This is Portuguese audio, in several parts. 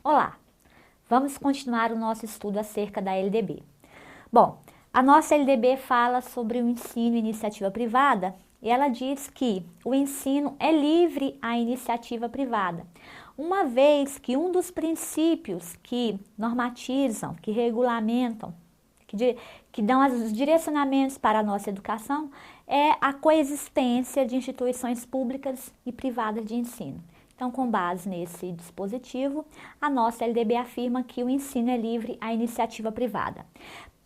Olá, vamos continuar o nosso estudo acerca da LDB. Bom, a nossa LDB fala sobre o ensino e iniciativa privada e ela diz que o ensino é livre à iniciativa privada, uma vez que um dos princípios que normatizam, que regulamentam, que dão os direcionamentos para a nossa educação é a coexistência de instituições públicas e privadas de ensino. Então, com base nesse dispositivo, a nossa LDB afirma que o ensino é livre à iniciativa privada.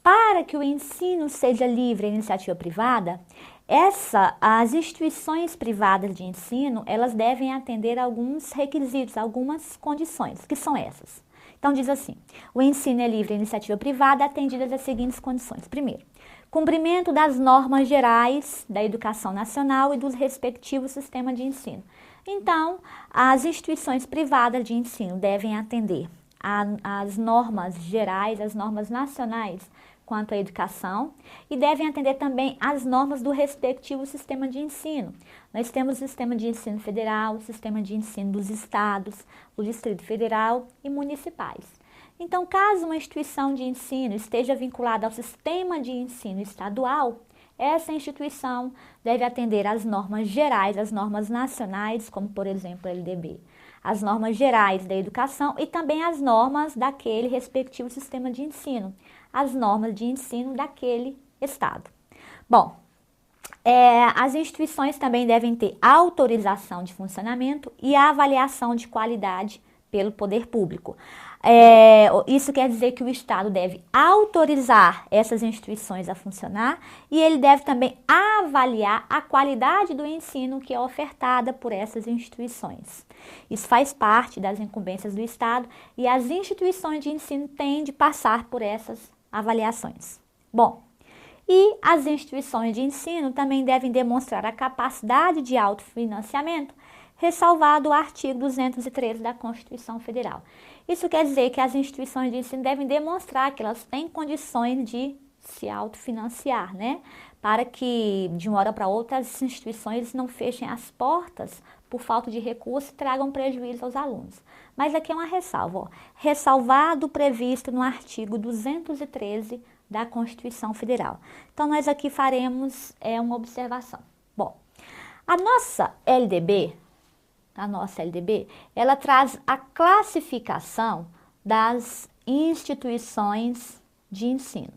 Para que o ensino seja livre à iniciativa privada, as instituições privadas de ensino, elas devem atender a alguns requisitos, algumas condições, que são essas. Então, diz assim, o ensino é livre à iniciativa privada atendidas as seguintes condições. Primeiro, cumprimento das normas gerais da educação nacional e dos respectivos sistemas de ensino. Então, as instituições privadas de ensino devem atender às normas gerais, às normas nacionais quanto à educação e devem atender também às normas do respectivo sistema de ensino. Nós temos o sistema de ensino federal, o sistema de ensino dos estados, o Distrito Federal e municipais. Então, caso uma instituição de ensino esteja vinculada ao sistema de ensino estadual, essa instituição deve atender às normas gerais, às normas nacionais, como por exemplo a LDB, as normas gerais da educação e também as normas daquele respectivo sistema de ensino, as normas de ensino daquele estado. Bom, as instituições também devem ter autorização de funcionamento e avaliação de qualidade pelo poder público. Isso quer dizer que o Estado deve autorizar essas instituições a funcionar e ele deve também avaliar a qualidade do ensino que é ofertada por essas instituições. Isso faz parte das incumbências do Estado e as instituições de ensino têm de passar por essas avaliações. Bom, e as instituições de ensino também devem demonstrar a capacidade de autofinanciamento, ressalvado o artigo 213 da Constituição Federal. Isso quer dizer que as instituições de ensino devem demonstrar que elas têm condições de se autofinanciar, né? Para que, de uma hora para outra, as instituições não fechem as portas por falta de recursos e tragam prejuízo aos alunos. Mas aqui é uma ressalva, ó. Ressalvado o previsto no artigo 213 da Constituição Federal. Então, nós aqui faremos uma observação. Bom, a nossa LDB, ela traz a classificação das instituições de ensino.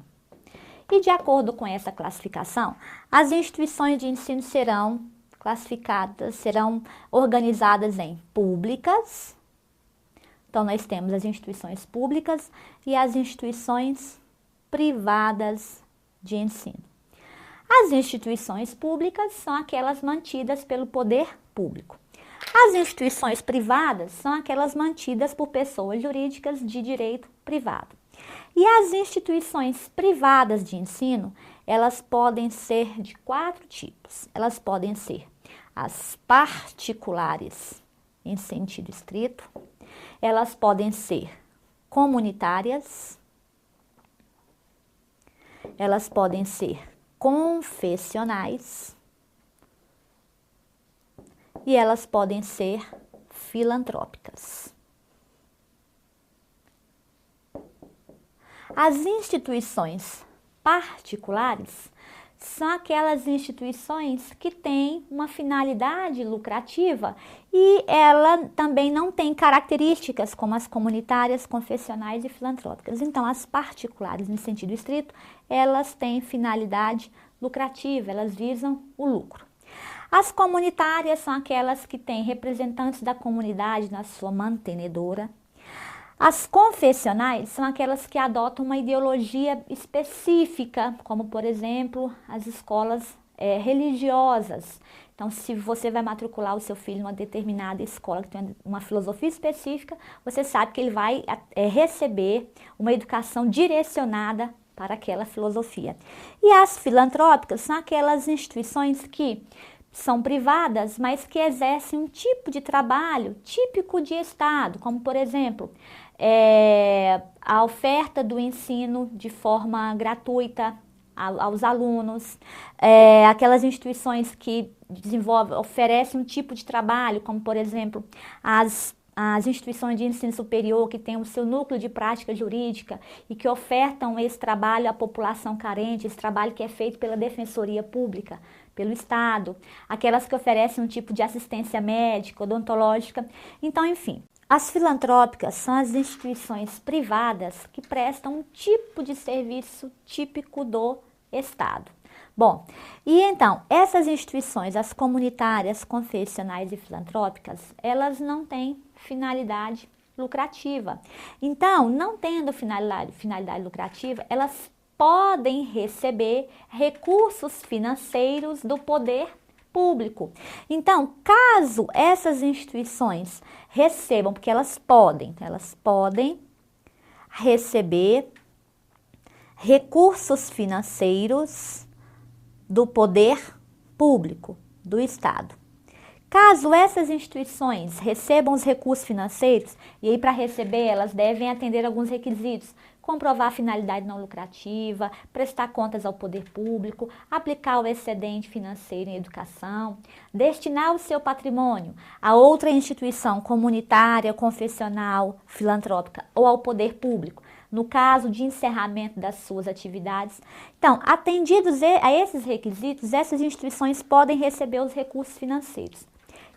E de acordo com essa classificação, as instituições de ensino serão classificadas, serão organizadas em públicas. Então, nós temos as instituições públicas e as instituições privadas de ensino. As instituições públicas são aquelas mantidas pelo poder público. As instituições privadas são aquelas mantidas por pessoas jurídicas de direito privado. E as instituições privadas de ensino, elas podem ser de 4 tipos. Elas podem ser as particulares, em sentido estrito, elas podem ser comunitárias, elas podem ser confessionais e elas podem ser filantrópicas. As instituições particulares são aquelas instituições que têm uma finalidade lucrativa e ela também não tem características como as comunitárias, confessionais e filantrópicas. Então, as particulares, em sentido estrito, elas têm finalidade lucrativa, elas visam o lucro. As comunitárias são aquelas que têm representantes da comunidade na sua mantenedora. As confessionais são aquelas que adotam uma ideologia específica, como, por exemplo, as escolas religiosas. Então, se você vai matricular o seu filho em uma determinada escola que tem uma filosofia específica, você sabe que ele vai receber uma educação direcionada para aquela filosofia. E as filantrópicas são aquelas instituições que são privadas, mas que exercem um tipo de trabalho típico de Estado, como, por exemplo, a oferta do ensino de forma gratuita aos alunos, aquelas instituições que oferecem um tipo de trabalho, como, por exemplo, as as instituições de ensino superior que têm o seu núcleo de prática jurídica e que ofertam esse trabalho à população carente, esse trabalho que é feito pela Defensoria Pública, pelo Estado, aquelas que oferecem um tipo de assistência médica, odontológica. Então, enfim, as filantrópicas são as instituições privadas que prestam um tipo de serviço típico do Estado. Bom, e então, essas instituições, as comunitárias, confessionais e filantrópicas, elas não têm finalidade lucrativa. Então, não tendo finalidade lucrativa, elas podem receber recursos financeiros do poder público. Então, caso essas instituições recebam, porque elas podem receber recursos financeiros do poder público, do Estado. Caso essas instituições recebam os recursos financeiros, e aí para receber elas devem atender alguns requisitos, comprovar a finalidade não lucrativa, prestar contas ao poder público, aplicar o excedente financeiro em educação, destinar o seu patrimônio a outra instituição comunitária, confessional, filantrópica ou ao poder público, no caso de encerramento das suas atividades. Então, atendidos a esses requisitos, essas instituições podem receber os recursos financeiros.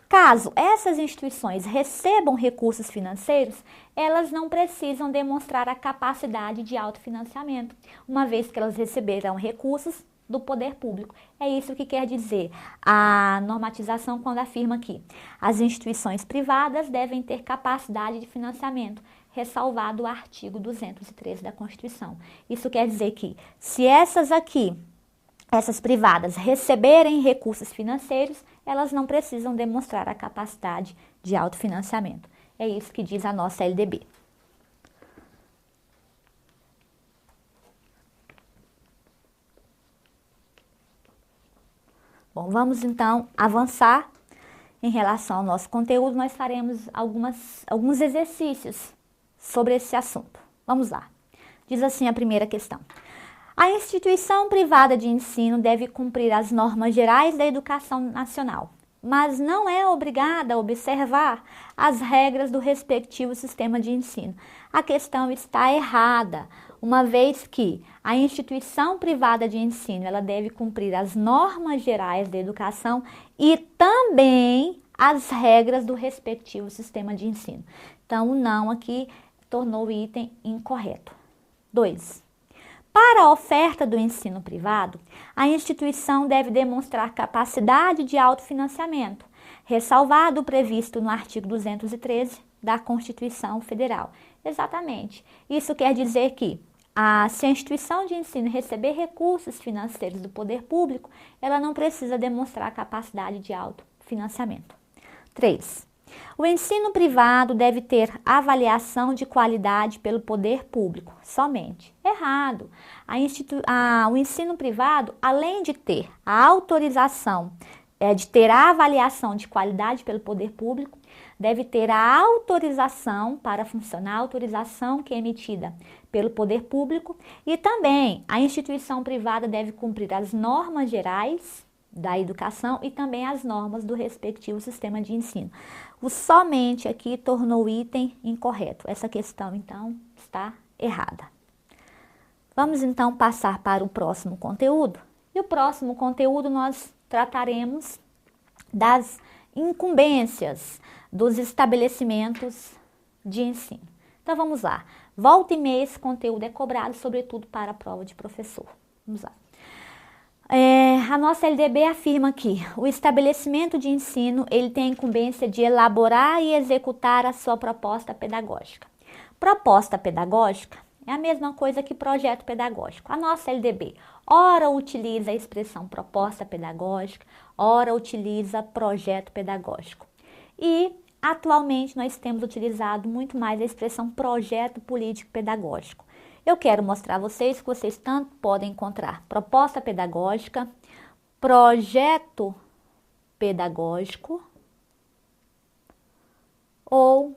Caso essas instituições recebam recursos financeiros, elas não precisam demonstrar a capacidade de autofinanciamento, uma vez que elas receberão recursos do poder público. É isso que quer dizer a normatização quando afirma que as instituições privadas devem ter capacidade de financiamento, ressalvado o artigo 213 da Constituição. Isso quer dizer que se essas privadas receberem recursos financeiros, elas não precisam demonstrar a capacidade de autofinanciamento. É isso que diz a nossa LDB. Bom, vamos então avançar em relação ao nosso conteúdo. Nós faremos alguns exercícios sobre esse assunto. Vamos lá. Diz assim a primeira questão. A instituição privada de ensino deve cumprir as normas gerais da educação nacional, mas não é obrigada a observar as regras do respectivo sistema de ensino. A questão está errada, uma vez que a instituição privada de ensino ela deve cumprir as normas gerais da educação e também as regras do respectivo sistema de ensino. Então, o não aqui tornou o item incorreto. 2. Para a oferta do ensino privado, a instituição deve demonstrar capacidade de autofinanciamento, ressalvado o previsto no artigo 213 da Constituição Federal. Exatamente. Isso quer dizer que se a instituição de ensino receber recursos financeiros do poder público, ela não precisa demonstrar capacidade de autofinanciamento. 3. O ensino privado deve ter avaliação de qualidade pelo poder público, somente. Errado. O ensino privado, além de ter a autorização, de ter a avaliação de qualidade pelo poder público, deve ter a autorização para funcionar, a autorização que é emitida pelo poder público, e também a instituição privada deve cumprir as normas gerais da educação e também as normas do respectivo sistema de ensino. O somente aqui tornou o item incorreto. Essa questão, então, está errada. Vamos, então, passar para o próximo conteúdo. E o próximo conteúdo nós trataremos das incumbências dos estabelecimentos de ensino. Então, vamos lá. Volta e meia esse conteúdo é cobrado, sobretudo para a prova de professor. Vamos lá. A nossa LDB afirma que o estabelecimento de ensino ele tem a incumbência de elaborar e executar a sua proposta pedagógica. Proposta pedagógica é a mesma coisa que projeto pedagógico. A nossa LDB, ora utiliza a expressão proposta pedagógica, ora utiliza projeto pedagógico. E atualmente nós temos utilizado muito mais a expressão projeto político pedagógico. Eu quero mostrar a vocês que vocês tanto podem encontrar proposta pedagógica, projeto pedagógico ou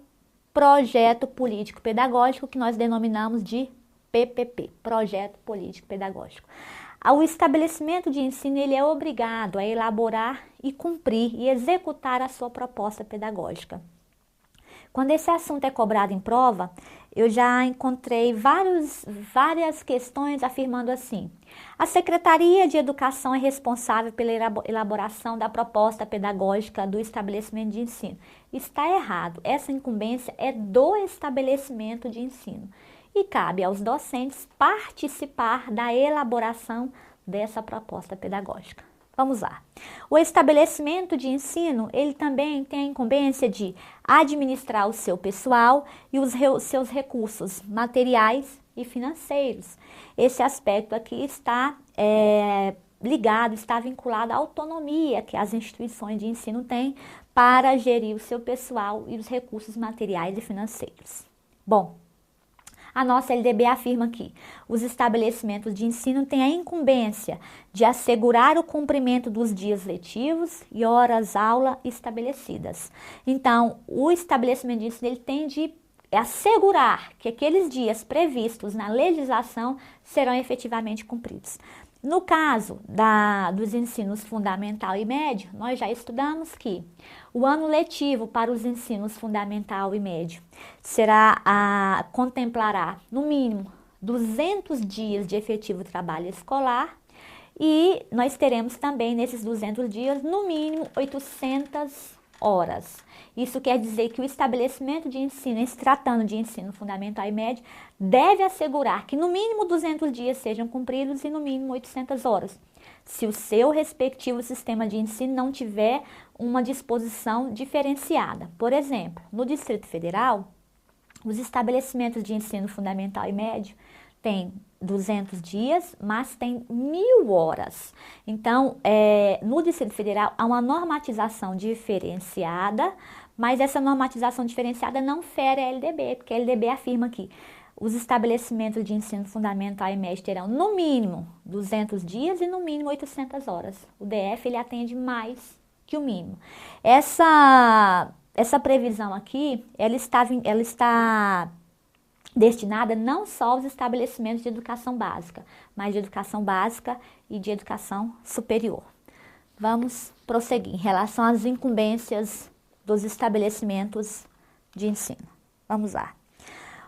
projeto político pedagógico, que nós denominamos de PPP, projeto político pedagógico. O estabelecimento de ensino ele é obrigado a elaborar e cumprir e executar a sua proposta pedagógica. quando esse assunto é cobrado em prova, eu já encontrei várias questões afirmando assim: a Secretaria de Educação é responsável pela elaboração da proposta pedagógica do estabelecimento de ensino. Está errado. Essa incumbência é do estabelecimento de ensino e cabe aos docentes participar da elaboração dessa proposta pedagógica. Vamos lá. O estabelecimento de ensino, ele também tem a incumbência de administrar o seu pessoal e os seus recursos materiais e financeiros. Esse aspecto aqui está ligado, está vinculado à autonomia que as instituições de ensino têm para gerir o seu pessoal e os recursos materiais e financeiros. Bom, a nossa LDB afirma que os estabelecimentos de ensino têm a incumbência de assegurar o cumprimento dos dias letivos e horas-aula estabelecidas. Então, o estabelecimento de ensino ele tem de assegurar que aqueles dias previstos na legislação serão efetivamente cumpridos. No caso dos ensinos fundamental e médio, nós já estudamos que o ano letivo para os ensinos fundamental e médio contemplará, no mínimo, 200 dias de efetivo trabalho escolar e nós teremos também, nesses 200 dias, no mínimo, 800 horas. Isso quer dizer que o estabelecimento de ensino, em se tratando de ensino fundamental e médio, deve assegurar que no mínimo 200 dias sejam cumpridos e no mínimo 800 horas, se o seu respectivo sistema de ensino não tiver uma disposição diferenciada. Por exemplo, no Distrito Federal, os estabelecimentos de ensino fundamental e médio têm 200 dias, mas tem 1.000 horas. Então, no Distrito Federal, há uma normatização diferenciada, mas essa normatização diferenciada não fere a LDB, porque a LDB afirma que os estabelecimentos de ensino fundamental e médio terão, no mínimo, 200 dias e, no mínimo, 800 horas. O DF, ele atende mais que o mínimo. Essa previsão aqui, ela está destinada não só aos estabelecimentos de educação básica, mas de educação básica e de educação superior. Vamos prosseguir em relação às incumbências dos estabelecimentos de ensino. Vamos lá.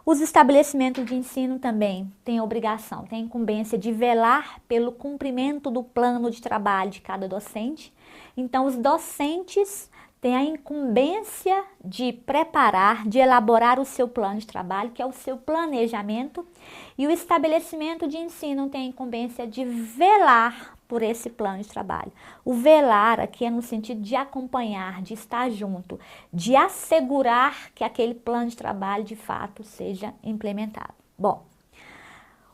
Os estabelecimentos de ensino também têm a obrigação, têm a incumbência de velar pelo cumprimento do plano de trabalho de cada docente. Então, os docentes têm a incumbência de preparar, de elaborar o seu plano de trabalho, que é o seu planejamento, e o estabelecimento de ensino tem a incumbência de velar por esse plano de trabalho. O velar aqui é no sentido de acompanhar, de estar junto, de assegurar que aquele plano de trabalho de fato seja implementado. Bom,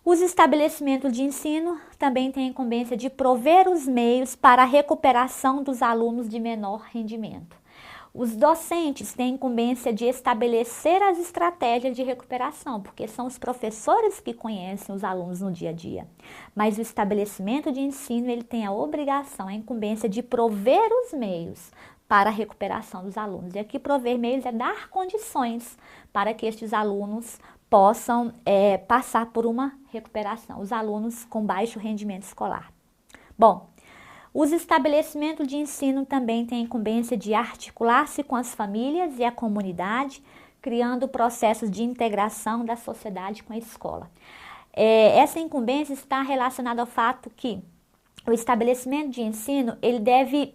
os estabelecimentos de ensino também têm a incumbência de prover os meios para a recuperação dos alunos de menor rendimento. Os docentes têm a incumbência de estabelecer as estratégias de recuperação, porque são os professores que conhecem os alunos no dia a dia. Mas o estabelecimento de ensino, ele tem a obrigação, a incumbência de prover os meios para a recuperação dos alunos. E aqui prover meios é dar condições para que estes alunos possam passar por uma recuperação, os alunos com baixo rendimento escolar. Bom, os estabelecimentos de ensino também têm a incumbência de articular-se com as famílias e a comunidade, criando processos de integração da sociedade com a escola. Essa incumbência está relacionada ao fato que o estabelecimento de ensino ele deve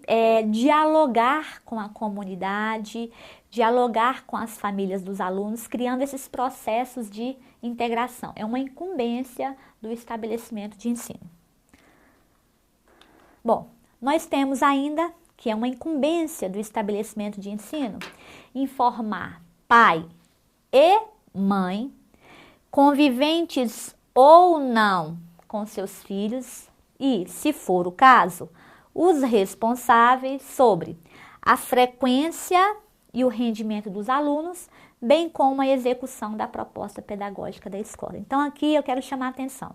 dialogar com a comunidade, dialogar com as famílias dos alunos, criando esses processos de integração. É uma incumbência do estabelecimento de ensino. Bom, nós temos ainda que é uma incumbência do estabelecimento de ensino informar pai e mãe, conviventes ou não com seus filhos e, se for o caso, os responsáveis sobre a frequência e o rendimento dos alunos, bem como a execução da proposta pedagógica da escola. Então, aqui eu quero chamar a atenção.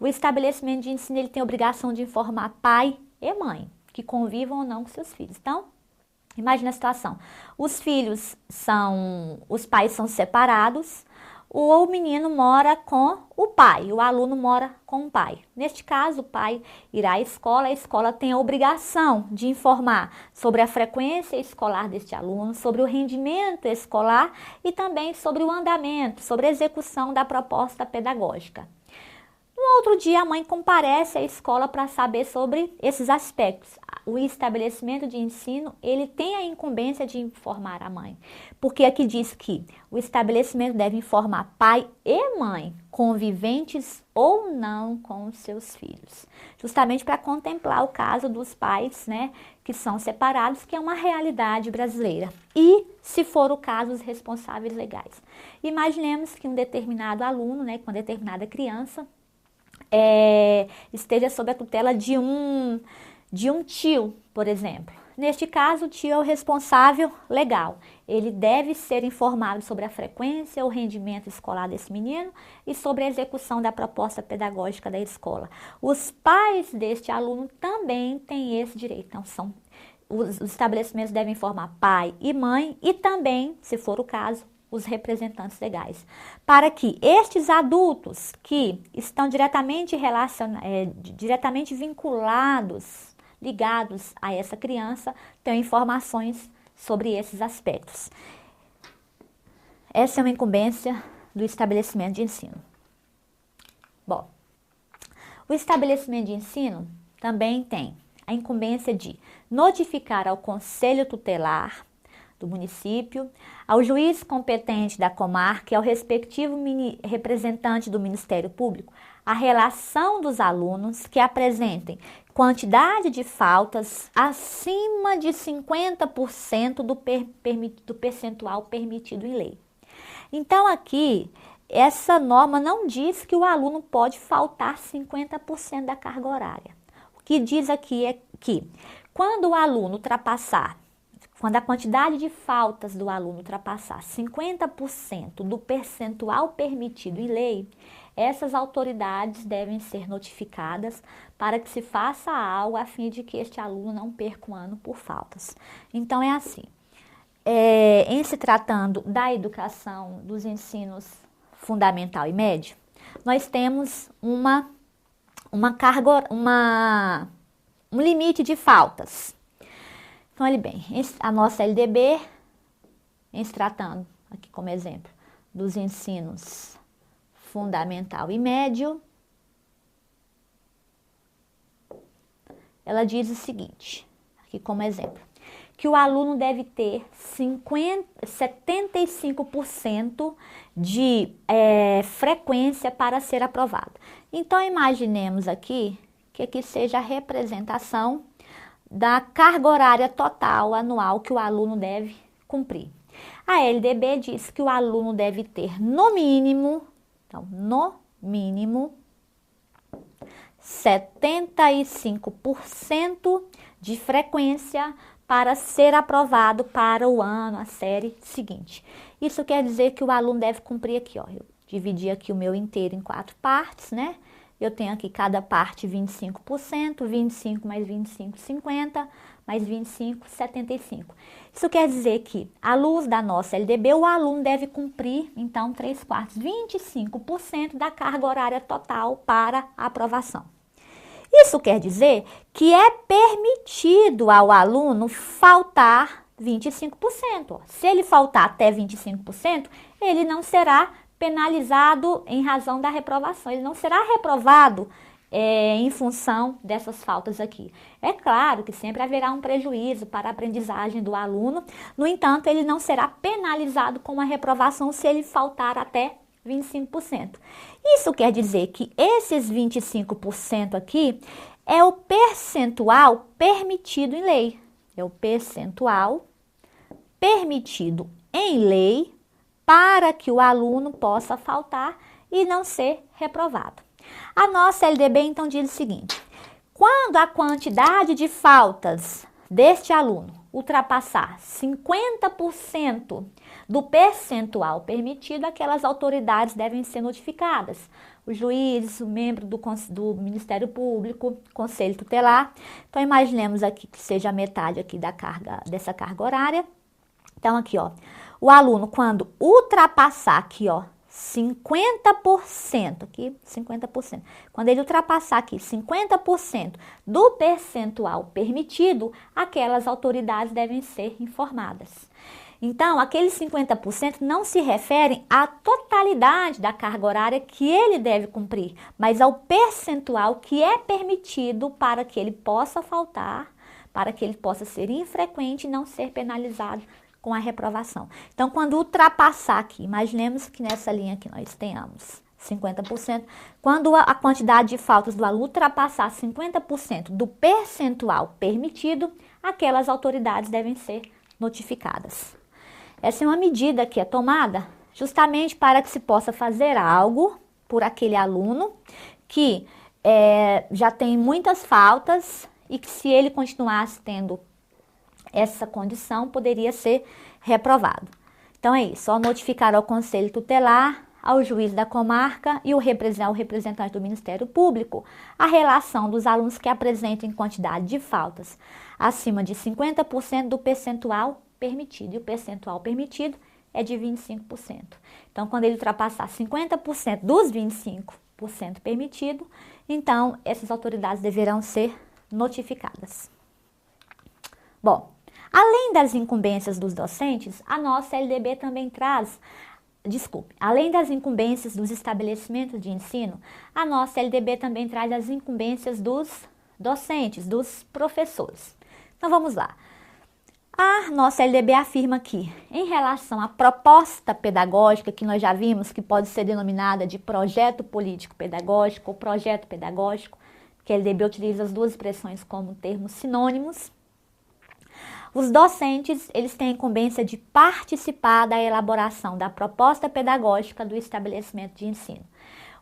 O estabelecimento de ensino ele tem a obrigação de informar pai e mãe, que convivam ou não com seus filhos. Então, imagine a situação. Os pais são separados, o menino mora com o pai, o aluno mora com o pai. Neste caso, o pai irá à escola, a escola tem a obrigação de informar sobre a frequência escolar deste aluno, sobre o rendimento escolar e também sobre o andamento, sobre a execução da proposta pedagógica. No outro dia, a mãe comparece à escola para saber sobre esses aspectos. O estabelecimento de ensino, ele tem a incumbência de informar a mãe, porque aqui diz que o estabelecimento deve informar pai e mãe, conviventes ou não com os seus filhos, justamente para contemplar o caso dos pais, né, que são separados, que é uma realidade brasileira, e, se for o caso, os responsáveis legais. Imaginemos que um determinado aluno, né, com uma determinada criança, esteja sob a tutela de um tio, por exemplo. Neste caso, o tio é o responsável legal. Ele deve ser informado sobre a frequência, o rendimento escolar desse menino e sobre a execução da proposta pedagógica da escola. Os pais deste aluno também têm esse direito. Então, os estabelecimentos devem informar pai e mãe e também, se for o caso, os representantes legais, para que estes adultos que estão diretamente vinculados, ligados a essa criança, tenham informações sobre esses aspectos. Essa é uma incumbência do estabelecimento de ensino. Bom, o estabelecimento de ensino também tem a incumbência de notificar ao conselho tutelar do município, ao juiz competente da comarca e ao respectivo representante do Ministério Público a relação dos alunos que apresentem quantidade de faltas acima de 50% do percentual permitido em lei. Então, aqui, essa norma não diz que o aluno pode faltar 50% da carga horária. O que diz aqui é que, quando o aluno ultrapassar, quando a quantidade de faltas do aluno ultrapassar 50% do percentual permitido em lei, essas autoridades devem ser notificadas para que se faça algo a fim de que este aluno não perca um ano por faltas. Então, é assim, em se tratando da educação dos ensinos fundamental e médio, nós temos um limite de faltas. Então, olhe bem, a nossa LDB, em se tratando, aqui como exemplo, dos ensinos fundamental e médio, ela diz o seguinte, aqui como exemplo, que o aluno deve ter 75% de frequência para ser aprovado. Então, imaginemos aqui que aqui seja a representação da carga horária total anual que o aluno deve cumprir. A LDB diz que o aluno deve ter no mínimo 75% de frequência para ser aprovado para o ano, a série seguinte. Isso quer dizer que o aluno deve cumprir aqui, ó, eu dividi aqui o meu inteiro em 4 partes, né? Eu tenho aqui cada parte 25%, 25 mais 25, 50, mais 25, 75. Isso quer dizer que, à luz da nossa LDB, o aluno deve cumprir, então, 3/4, 25% da carga horária total para a aprovação. Isso quer dizer que é permitido ao aluno faltar 25%. Se ele faltar até 25%, ele não será penalizado em razão da reprovação. Ele não será reprovado em função dessas faltas aqui. É claro que sempre haverá um prejuízo para a aprendizagem do aluno, no entanto, ele não será penalizado com a reprovação se ele faltar até 25%. Isso quer dizer que esses 25% aqui é o percentual permitido em lei. É o percentual permitido em lei para que o aluno possa faltar e não ser reprovado. A nossa LDB, então, diz o seguinte: quando a quantidade de faltas deste aluno ultrapassar 50% do percentual permitido, aquelas autoridades devem ser notificadas. O juiz, o membro do Ministério Público, Conselho Tutelar. Então, imaginemos aqui que seja a metade aqui dessa carga horária. Então, aqui, ó, o aluno, quando ultrapassar aqui, ó, 50%, aqui 50%, quando ele ultrapassar aqui 50% do percentual permitido, aquelas autoridades devem ser informadas. Então, aqueles 50% não se referem à totalidade da carga horária que ele deve cumprir, mas ao percentual que é permitido para que ele possa faltar, para que ele possa ser infrequente e não ser penalizado com a reprovação. Então, quando ultrapassar aqui, imaginemos que nessa linha aqui nós tenhamos 50%, quando a quantidade de faltas do aluno ultrapassar 50% do percentual permitido, aquelas autoridades devem ser notificadas. Essa é uma medida que é tomada justamente para que se possa fazer algo por aquele aluno que já tem muitas faltas e que, se ele continuasse tendo essa condição, poderia ser reprovado. Então é isso, só notificar ao Conselho Tutelar, ao juiz da comarca e o representante do Ministério Público a relação dos alunos que apresentem quantidade de faltas acima de 50% do percentual permitido. E o percentual permitido é de 25%. Então, quando ele ultrapassar 50% dos 25% permitido, então essas autoridades deverão ser notificadas. Bom, além das incumbências dos docentes, a nossa LDB também traz, além das incumbências dos estabelecimentos de ensino, a nossa LDB também traz as incumbências dos docentes, dos professores. Então vamos lá. A nossa LDB afirma que, em relação à proposta pedagógica, que nós já vimos que pode ser denominada de projeto político pedagógico ou projeto pedagógico, que a LDB utiliza as duas expressões como termos sinônimos, os docentes, eles têm a incumbência de participar da elaboração da proposta pedagógica do estabelecimento de ensino.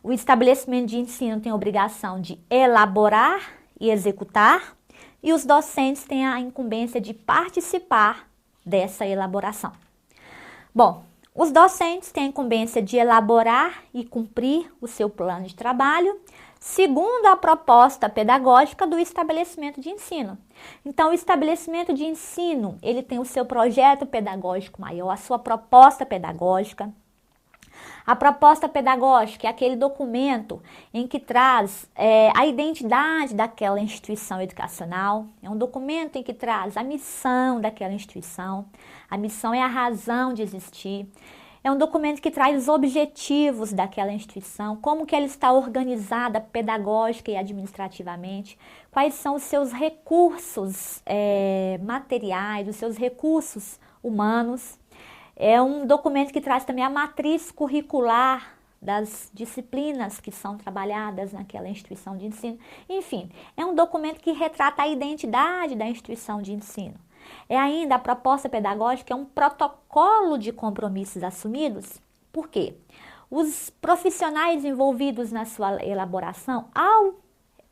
O estabelecimento de ensino tem a obrigação de elaborar e executar, e os docentes têm a incumbência de participar dessa elaboração. Bom, os docentes têm a incumbência de elaborar e cumprir o seu plano de trabalho, segundo a proposta pedagógica do estabelecimento de ensino. Então, o estabelecimento de ensino, ele tem o seu projeto pedagógico maior, a sua proposta pedagógica. A proposta pedagógica é aquele documento em que traz a identidade daquela instituição educacional, é um documento em que traz a missão daquela instituição, a missão é a razão de existir, é um documento que traz os objetivos daquela instituição, como que ela está organizada pedagógica e administrativamente, quais são os seus recursos materiais, os seus recursos humanos. É um documento que traz também a matriz curricular das disciplinas que são trabalhadas naquela instituição de ensino. Enfim, é um documento que retrata a identidade da instituição de ensino. É ainda a proposta pedagógica, é um protocolo de compromissos assumidos. Por quê? Os profissionais envolvidos na sua elaboração, ao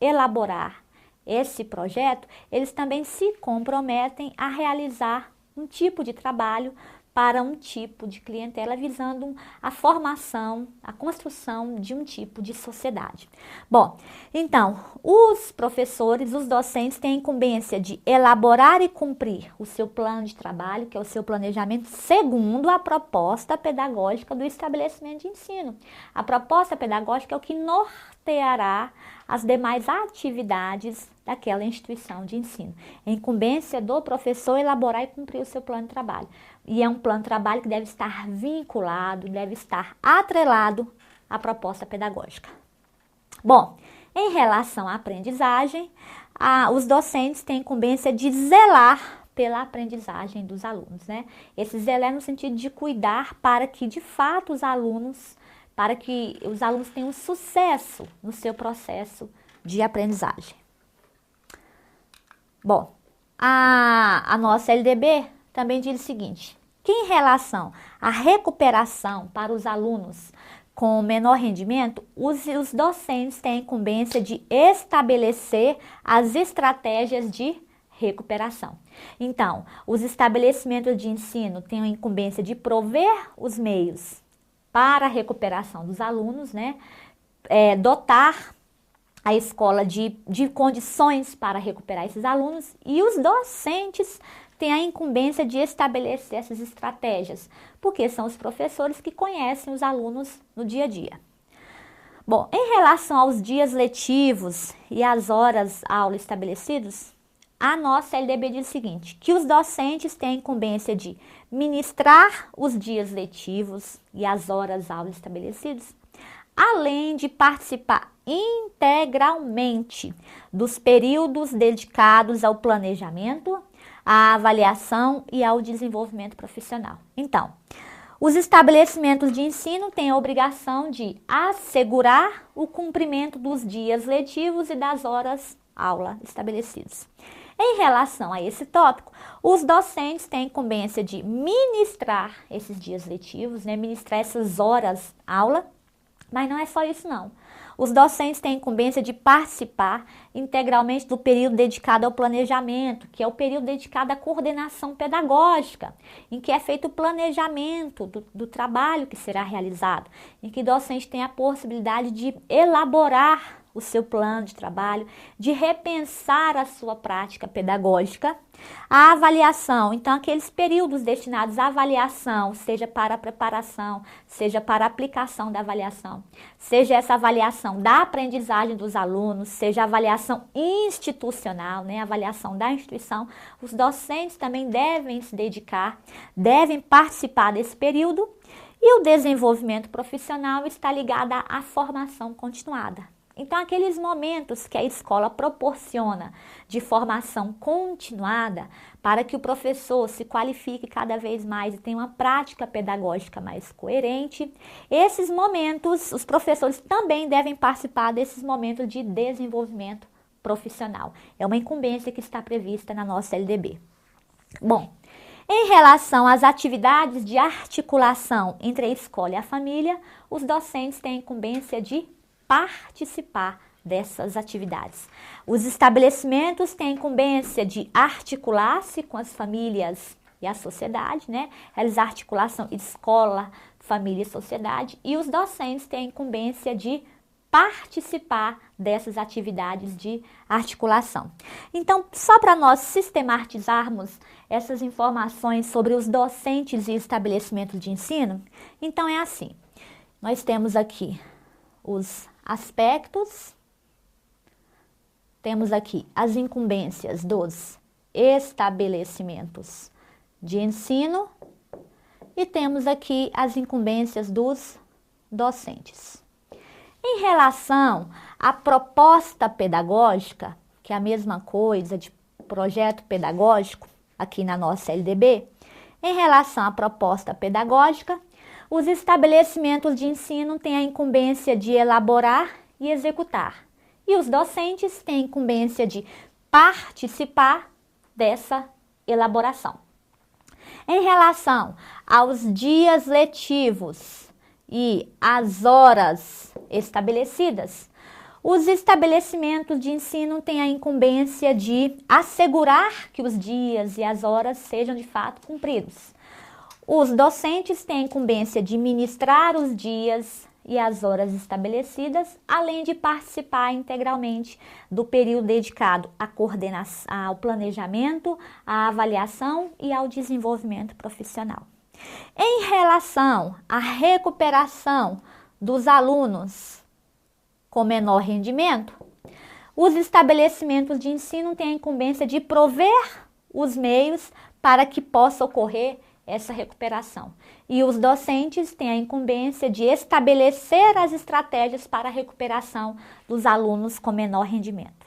elaborar esse projeto, eles também se comprometem a realizar um tipo de trabalho para um tipo de clientela, visando a formação, a construção de um tipo de sociedade. Bom, então, os professores, os docentes têm a incumbência de elaborar e cumprir o seu plano de trabalho, que é o seu planejamento, segundo a proposta pedagógica do estabelecimento de ensino. A proposta pedagógica é o que norteará as demais atividades daquela instituição de ensino. É incumbência do professor elaborar e cumprir o seu plano de trabalho. E é um plano de trabalho que deve estar vinculado, deve estar atrelado à proposta pedagógica. Bom, em relação à aprendizagem, os docentes têm incumbência de zelar pela aprendizagem dos alunos, né? Esse zelar no sentido de cuidar para que, de fato, os alunos tenham sucesso no seu processo de aprendizagem. Bom, a nossa LDB também diz o seguinte, que em relação à recuperação para os alunos com menor rendimento, os docentes têm a incumbência de estabelecer as estratégias de recuperação. Então, os estabelecimentos de ensino têm a incumbência de prover os meios para a recuperação dos alunos, né? Dotar a escola de condições para recuperar esses alunos, e os docentes têm a incumbência de estabelecer essas estratégias, porque são os professores que conhecem os alunos no dia a dia. Bom, em relação aos dias letivos e às horas aula estabelecidos, a nossa LDB diz o seguinte, que os docentes têm a incumbência de ministrar os dias letivos e as horas aula estabelecidos, além de participar integralmente dos períodos dedicados ao planejamento, à avaliação e ao desenvolvimento profissional. Então, os estabelecimentos de ensino têm a obrigação de assegurar o cumprimento dos dias letivos e das horas aula estabelecidos. Em relação a esse tópico, os docentes têm a incumbência de ministrar esses dias letivos, ministrar essas horas aula, mas não é só isso não. Os docentes têm a incumbência de participar integralmente do período dedicado ao planejamento, que é o período dedicado à coordenação pedagógica, em que é feito o planejamento do trabalho que será realizado, em que o docente tem a possibilidade de elaborar o seu plano de trabalho, de repensar a sua prática pedagógica, a avaliação, então aqueles períodos destinados à avaliação, seja para a preparação, seja para a aplicação da avaliação, seja essa avaliação da aprendizagem dos alunos, seja a avaliação institucional, a avaliação da instituição, os docentes também devem se dedicar, devem participar desse período, e o desenvolvimento profissional está ligado à formação continuada. Então, aqueles momentos que a escola proporciona de formação continuada para que o professor se qualifique cada vez mais e tenha uma prática pedagógica mais coerente, esses momentos, os professores também devem participar desses momentos de desenvolvimento profissional. É uma incumbência que está prevista na nossa LDB. Bom, em relação às atividades de articulação entre a escola e a família, os docentes têm a incumbência de participar dessas atividades. Os estabelecimentos têm a incumbência de articular-se com as famílias e a sociedade, realizar articulação escola, família e sociedade, e os docentes têm a incumbência de participar dessas atividades de articulação. Então, só para nós sistematizarmos essas informações sobre os docentes e estabelecimentos de ensino, então é assim, nós temos aqui os aspectos, temos aqui as incumbências dos estabelecimentos de ensino e temos aqui as incumbências dos docentes. Em relação à proposta pedagógica, que é a mesma coisa de projeto pedagógico aqui na nossa LDB, em relação à proposta pedagógica, os estabelecimentos de ensino têm a incumbência de elaborar e executar, e os docentes têm a incumbência de participar dessa elaboração. Em relação aos dias letivos e às horas estabelecidas, os estabelecimentos de ensino têm a incumbência de assegurar que os dias e as horas sejam de fato cumpridos. Os docentes têm a incumbência de ministrar os dias e as horas estabelecidas, além de participar integralmente do período dedicado à coordenação, ao planejamento, à avaliação e ao desenvolvimento profissional. Em relação à recuperação dos alunos com menor rendimento, os estabelecimentos de ensino têm a incumbência de prover os meios para que possa ocorrer essa recuperação. E os docentes têm a incumbência de estabelecer as estratégias para a recuperação dos alunos com menor rendimento.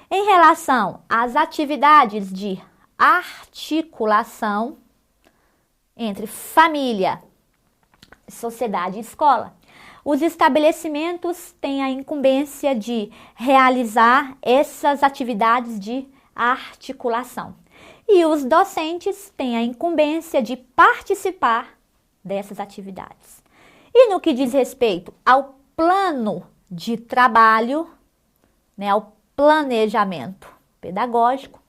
Em relação às atividades de articulação entre família, sociedade e escola, os estabelecimentos têm a incumbência de realizar essas atividades de articulação. E os docentes têm a incumbência de participar dessas atividades. E no que diz respeito ao plano de trabalho, ao planejamento pedagógico,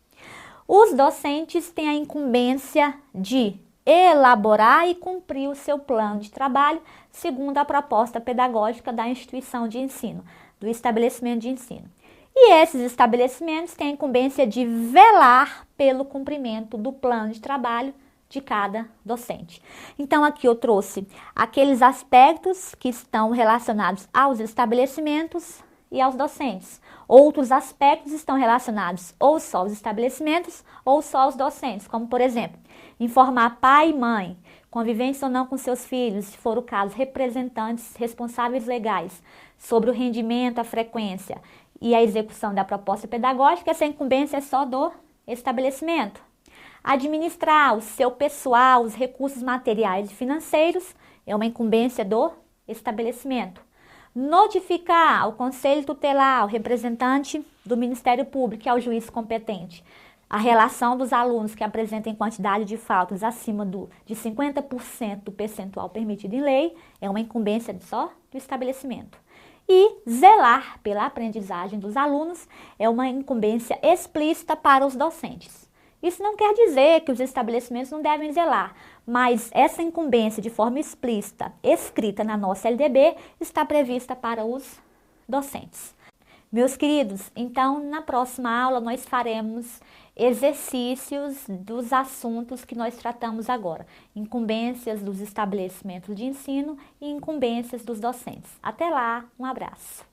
os docentes têm a incumbência de elaborar e cumprir o seu plano de trabalho segundo a proposta pedagógica da instituição de ensino, do estabelecimento de ensino. E esses estabelecimentos têm a incumbência de velar pelo cumprimento do plano de trabalho de cada docente. Então, aqui eu trouxe aqueles aspectos que estão relacionados aos estabelecimentos e aos docentes. Outros aspectos estão relacionados ou só aos estabelecimentos ou só aos docentes, como, por exemplo, informar pai e mãe, convivência ou não com seus filhos, se for o caso, representantes responsáveis legais, sobre o rendimento, a frequência e a execução da proposta pedagógica. Essa incumbência é só do estabelecimento. Administrar o seu pessoal, os recursos materiais e financeiros, é uma incumbência do estabelecimento. Notificar ao Conselho Tutelar, ao representante do Ministério Público, que é o juiz competente, a relação dos alunos que apresentem quantidade de faltas acima de 50% do percentual permitido em lei, é uma incumbência só do estabelecimento. E zelar pela aprendizagem dos alunos é uma incumbência explícita para os docentes. Isso não quer dizer que os estabelecimentos não devem zelar, mas essa incumbência de forma explícita, escrita na nossa LDB, está prevista para os docentes. Meus queridos, então na próxima aula nós faremos exercícios dos assuntos que nós tratamos agora, incumbências dos estabelecimentos de ensino e incumbências dos docentes. Até lá, um abraço.